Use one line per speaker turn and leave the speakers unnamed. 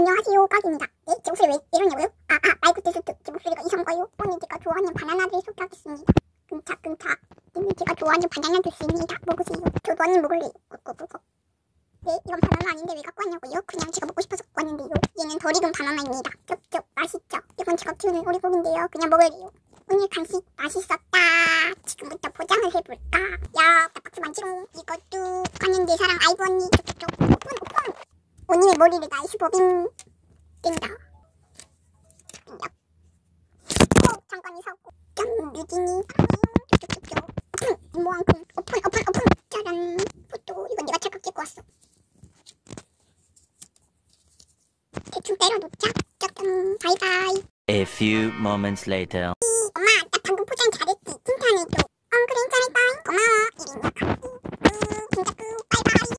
안녕하세요, 깍입니다. 네, 제 목소리 왜 이러냐고요? 마이크 테스트. 제 목소리가 이상한가요? 오늘 제가 좋아하는 바나나를 소개하겠습니다. 끔착끔착. 오늘 제가 좋아하는 바나나 주스입니다. 먹으세요. 저도 한입 먹을래요. 꿀꿀꿀꿀. 네, 이건 바나나 아닌데 왜 갖고 왔냐고요? 그냥 제가 먹고 싶어서 갖고 왔는데요. 얘는 덜 익은 바나나입니다. 쩝쩝, 맛있죠? 이건 제가 키우는 오리고기인데요. 그냥 먹을래요. 오늘 간식 맛있었다. 지금부터 포장을 해볼까? 야, 나 박수 만지롱. 이것도 가는 내 사랑 아이브 언니. 쪽쪽쪽. 오픈. 오늘의 머리를 나이스 버빙. 땡다. 잠깐 이사고. 짠, 유진이. 쪽쪽쪽쪽. 이모한큼. 오픈. 짜란. 또 이건 내가 찰칵 찍고 왔어. 대충 때려놓자. 짜잔. 바이바이.
A few moments later.
엄마, 나 방금 포장 잘했지? 칭찬해줘. 그래, 잘했다. 고마워. 이리나.